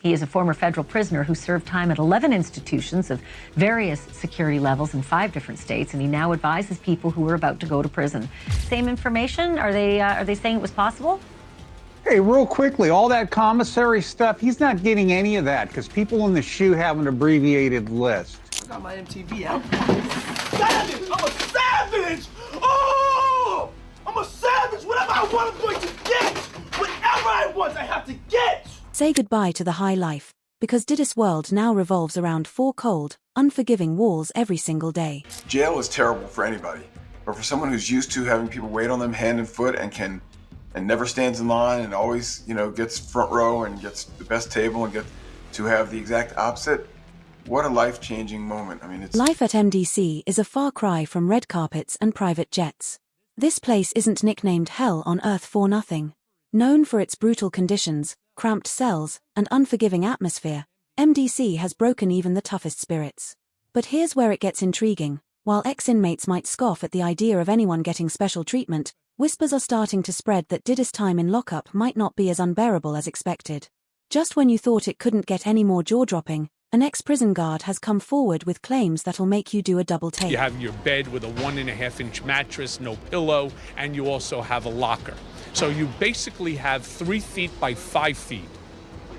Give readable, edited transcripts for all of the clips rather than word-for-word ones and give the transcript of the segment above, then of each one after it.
He is a former federal prisoner who served time at 11 institutions of various security levels in 5 different states, and he now advises people who are about to go to prison. Same information? Are they saying it was possible? Hey, real quickly, all that commissary stuff, he's not getting any of that because people in the SHU have an abbreviated list. I got my MTV out. Savage! I'm a savage! Oh! I'm a savage! Whatever I want, I'm going to get! Whatever I want, I have to get! Say goodbye to the high life, because Diddy's world now revolves around 4 cold, unforgiving walls every single day. Jail is terrible for anybody, but for someone who's used to having people wait on them hand and foot and never stands in line and always, gets front row and gets the best table and get to have the exact opposite, what a life-changing moment. I mean, it's... Life at MDC is a far cry from red carpets and private jets. This place isn't nicknamed Hell on Earth for nothing. Known for its brutal conditions, cramped cells, and unforgiving atmosphere, MDC has broken even the toughest spirits. But here's where it gets intriguing. While ex-inmates might scoff at the idea of anyone getting special treatment, whispers are starting to spread that Diddy's time in lockup might not be as unbearable as expected. Just when you thought it couldn't get any more jaw-dropping, an ex-prison guard has come forward with claims that'll make you do a double take. You have your bed with a 1.5-inch mattress, no pillow, and you also have a locker. So you basically have 3 feet by 5 feet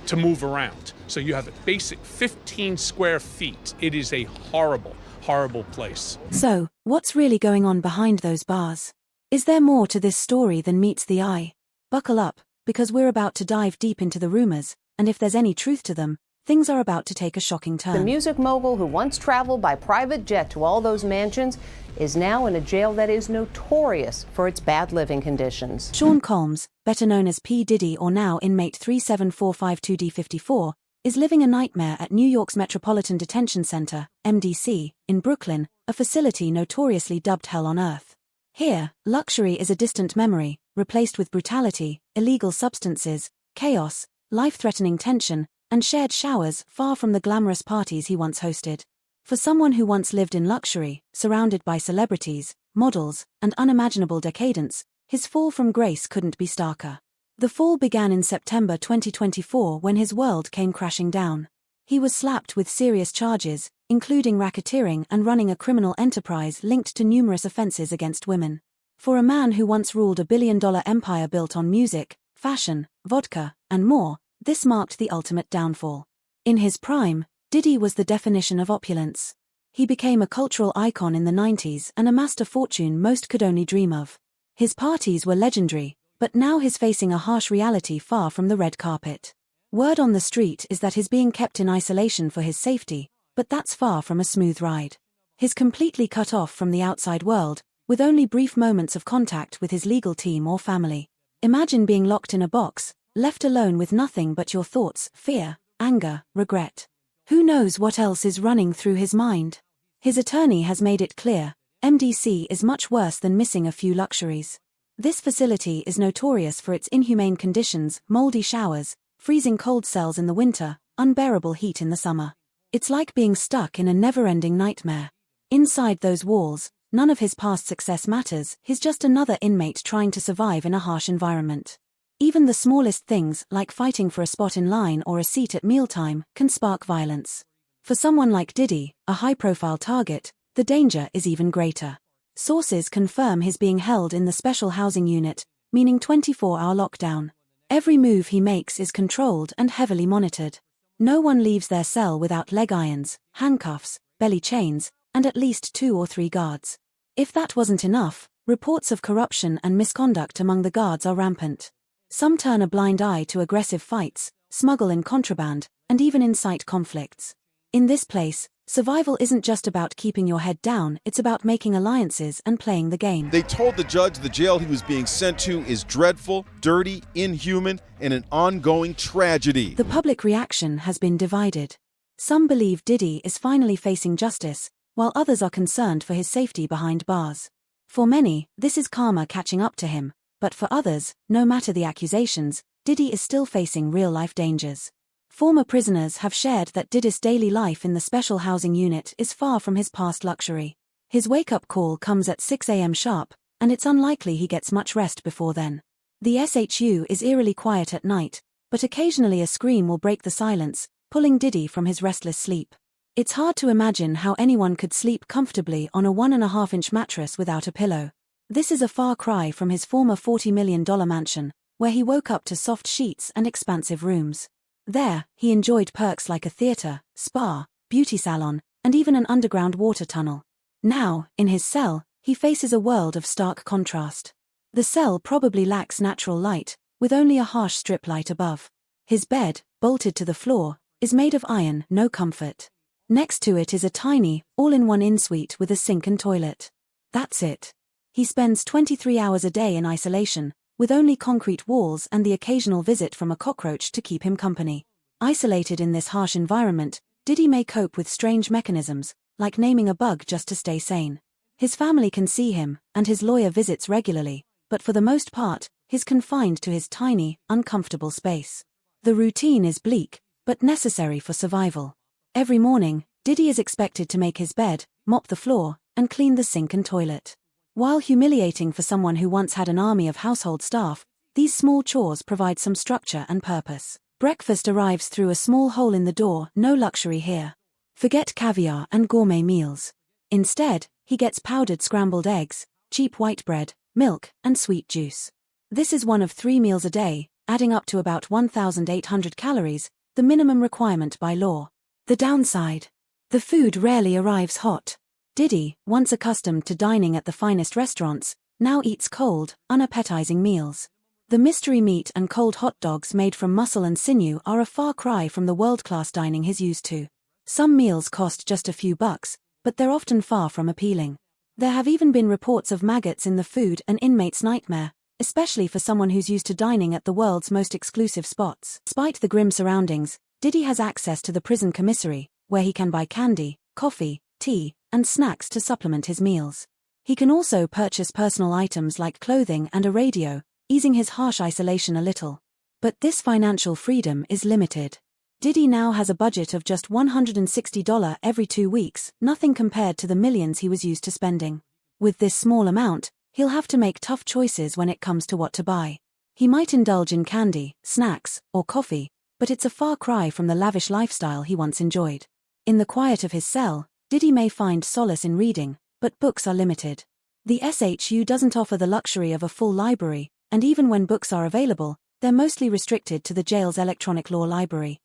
to move around. So you have a basic 15 square feet. It is a horrible, horrible place. So, what's really going on behind those bars? Is there more to this story than meets the eye? Buckle up, because we're about to dive deep into the rumors, and if there's any truth to them, things are about to take a shocking turn. The music mogul who once traveled by private jet to all those mansions is now in a jail that is notorious for its bad living conditions. Sean Combs, better known as P. Diddy or now inmate 37452D54, is living a nightmare at New York's Metropolitan Detention Center, MDC, in Brooklyn, a facility notoriously dubbed Hell on Earth. Here, luxury is a distant memory, replaced with brutality, illegal substances, chaos, life-threatening tension, and shared showers far from the glamorous parties he once hosted. For someone who once lived in luxury, surrounded by celebrities, models, and unimaginable decadence, his fall from grace couldn't be starker. The fall began in September 2024 when his world came crashing down. He was slapped with serious charges, including racketeering and running a criminal enterprise linked to numerous offenses against women. For a man who once ruled a billion-dollar empire built on music, fashion, vodka, and more, this marked the ultimate downfall. In his prime, Diddy was the definition of opulence. He became a cultural icon in the 90s and amassed a fortune most could only dream of. His parties were legendary, but now he's facing a harsh reality far from the red carpet. Word on the street is that he's being kept in isolation for his safety, but that's far from a smooth ride. He's completely cut off from the outside world, with only brief moments of contact with his legal team or family. Imagine being locked in a box, left alone with nothing but your thoughts, fear, anger, regret. Who knows what else is running through his mind? His attorney has made it clear, MDC is much worse than missing a few luxuries. This facility is notorious for its inhumane conditions, moldy showers, freezing cold cells in the winter, unbearable heat in the summer. It's like being stuck in a never-ending nightmare. Inside those walls, none of his past success matters, he's just another inmate trying to survive in a harsh environment. Even the smallest things, like fighting for a spot in line or a seat at mealtime, can spark violence. For someone like Diddy, a high-profile target, the danger is even greater. Sources confirm he's being held in the special housing unit, meaning 24-hour lockdown. Every move he makes is controlled and heavily monitored. No one leaves their cell without leg irons, handcuffs, belly chains, and at least 2 or 3 guards. If that wasn't enough, reports of corruption and misconduct among the guards are rampant. Some turn a blind eye to aggressive fights, smuggle in contraband, and even incite conflicts. In this place, survival isn't just about keeping your head down, it's about making alliances and playing the game. They told the judge the jail he was being sent to is dreadful, dirty, inhuman, and an ongoing tragedy. The public reaction has been divided. Some believe Diddy is finally facing justice, while others are concerned for his safety behind bars. For many, this is karma catching up to him, but for others, no matter the accusations, Diddy is still facing real-life dangers. Former prisoners have shared that Diddy's daily life in the special housing unit is far from his past luxury. His wake-up call comes at 6 a.m. sharp, and it's unlikely he gets much rest before then. The SHU is eerily quiet at night, but occasionally a scream will break the silence, pulling Diddy from his restless sleep. It's hard to imagine how anyone could sleep comfortably on a 1.5-inch mattress without a pillow. This is a far cry from his former $40 million mansion, where he woke up to soft sheets and expansive rooms. There, he enjoyed perks like a theater, spa, beauty salon, and even an underground water tunnel. Now, in his cell, he faces a world of stark contrast. The cell probably lacks natural light, with only a harsh strip light above. His bed, bolted to the floor, is made of iron, no comfort. Next to it is a tiny, all-in-one in-suite with a sink and toilet. That's it. He spends 23 hours a day in isolation, with only concrete walls and the occasional visit from a cockroach to keep him company. Isolated in this harsh environment, Diddy may cope with strange mechanisms, like naming a bug just to stay sane. His family can see him, and his lawyer visits regularly, but for the most part, he's confined to his tiny, uncomfortable space. The routine is bleak, but necessary for survival. Every morning, Diddy is expected to make his bed, mop the floor, and clean the sink and toilet. While humiliating for someone who once had an army of household staff, these small chores provide some structure and purpose. Breakfast arrives through a small hole in the door, no luxury here. Forget caviar and gourmet meals. Instead, he gets powdered scrambled eggs, cheap white bread, milk, and sweet juice. This is one of 3 meals a day, adding up to about 1,800 calories, the minimum requirement by law. The downside: the food rarely arrives hot. Diddy, once accustomed to dining at the finest restaurants, now eats cold, unappetizing meals. The mystery meat and cold hot dogs made from muscle and sinew are a far cry from the world-class dining he's used to. Some meals cost just a few bucks, but they're often far from appealing. There have even been reports of maggots in the food, an inmate's nightmare, especially for someone who's used to dining at the world's most exclusive spots. Despite the grim surroundings, Diddy has access to the prison commissary, where he can buy candy, coffee, tea, and snacks to supplement his meals. He can also purchase personal items like clothing and a radio, easing his harsh isolation a little. But this financial freedom is limited. Diddy now has a budget of just $160 every 2 weeks, nothing compared to the millions he was used to spending. With this small amount, he'll have to make tough choices when it comes to what to buy. He might indulge in candy, snacks, or coffee, but it's a far cry from the lavish lifestyle he once enjoyed. In the quiet of his cell, Diddy may find solace in reading, but books are limited. The SHU doesn't offer the luxury of a full library, and even when books are available, they're mostly restricted to the jail's electronic law library.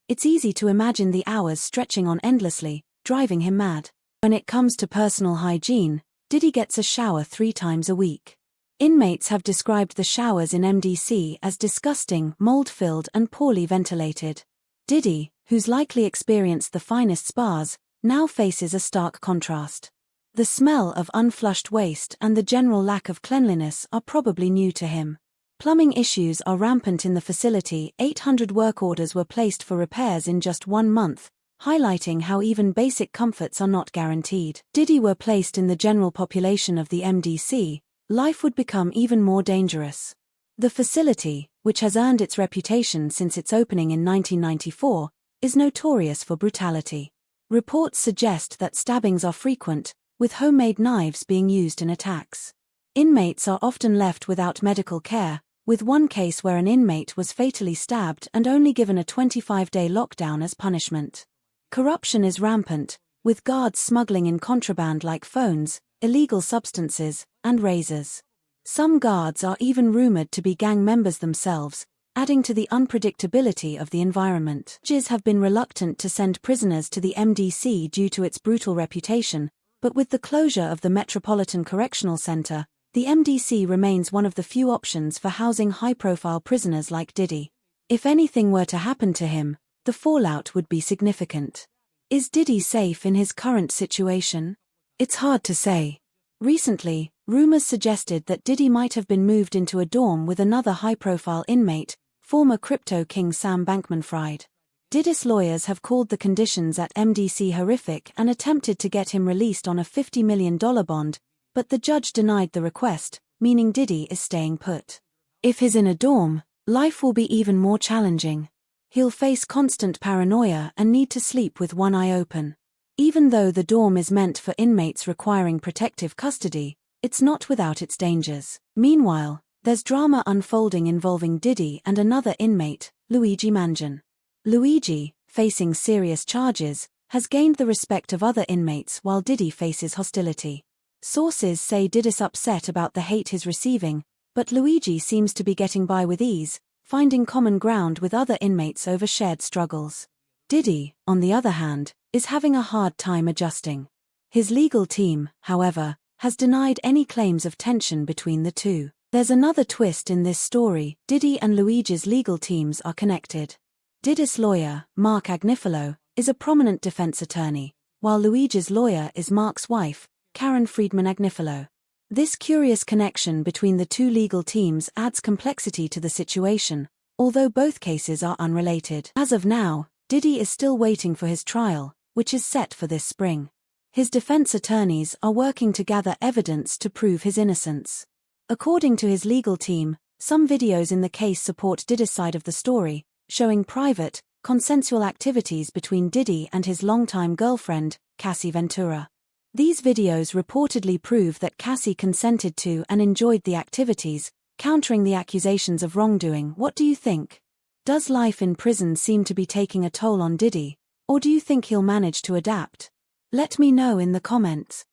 It's easy to imagine the hours stretching on endlessly, driving him mad. When it comes to personal hygiene, Diddy gets a shower 3 times a week. Inmates have described the showers in MDC as disgusting, mold-filled and poorly ventilated. Diddy, who's likely experienced the finest spas, now faces a stark contrast. The smell of unflushed waste and the general lack of cleanliness are probably new to him. Plumbing issues are rampant in the facility. 800 work orders were placed for repairs in just 1 month, highlighting how even basic comforts are not guaranteed. Diddy were placed in the general population of the MDC, life would become even more dangerous. The facility, which has earned its reputation since its opening in 1994, is notorious for brutality. Reports suggest that stabbings are frequent, with homemade knives being used in attacks. Inmates are often left without medical care, with one case where an inmate was fatally stabbed and only given a 25-day lockdown as punishment. Corruption is rampant, with guards smuggling in contraband like phones, illegal substances, and razors. Some guards are even rumored to be gang members themselves, adding to the unpredictability of the environment. Judges have been reluctant to send prisoners to the MDC due to its brutal reputation, but with the closure of the Metropolitan Correctional Center, the MDC remains one of the few options for housing high-profile prisoners like Diddy. If anything were to happen to him, the fallout would be significant. Is Diddy safe in his current situation? It's hard to say. Recently, rumors suggested that Diddy might have been moved into a dorm with another high-profile inmate, former crypto king Sam Bankman-Fried. Diddy's lawyers have called the conditions at MDC horrific and attempted to get him released on a $50 million bond, but the judge denied the request, meaning Diddy is staying put. If he's in a dorm, life will be even more challenging. He'll face constant paranoia and need to sleep with one eye open. Even though the dorm is meant for inmates requiring protective custody, it's not without its dangers. Meanwhile, There's drama unfolding involving Diddy and another inmate, Luigi Mangione. Luigi, facing serious charges, has gained the respect of other inmates while Diddy faces hostility. Sources say Diddy's upset about the hate he's receiving, but Luigi seems to be getting by with ease, finding common ground with other inmates over shared struggles. Diddy, on the other hand, is having a hard time adjusting. His legal team, however, has denied any claims of tension between the two. There's another twist in this story. Diddy and Luigi's legal teams are connected. Diddy's lawyer, Mark Agnifilo, is a prominent defense attorney, while Luigi's lawyer is Mark's wife, Karen Friedman Agnifilo. This curious connection between the two legal teams adds complexity to the situation, although both cases are unrelated. As of now, Diddy is still waiting for his trial, which is set for this spring. His defense attorneys are working to gather evidence to prove his innocence. According to his legal team, some videos in the case support Diddy's side of the story, showing private, consensual activities between Diddy and his longtime girlfriend, Cassie Ventura. These videos reportedly prove that Cassie consented to and enjoyed the activities, countering the accusations of wrongdoing. What do you think? Does life in prison seem to be taking a toll on Diddy, or do you think he'll manage to adapt? Let me know in the comments.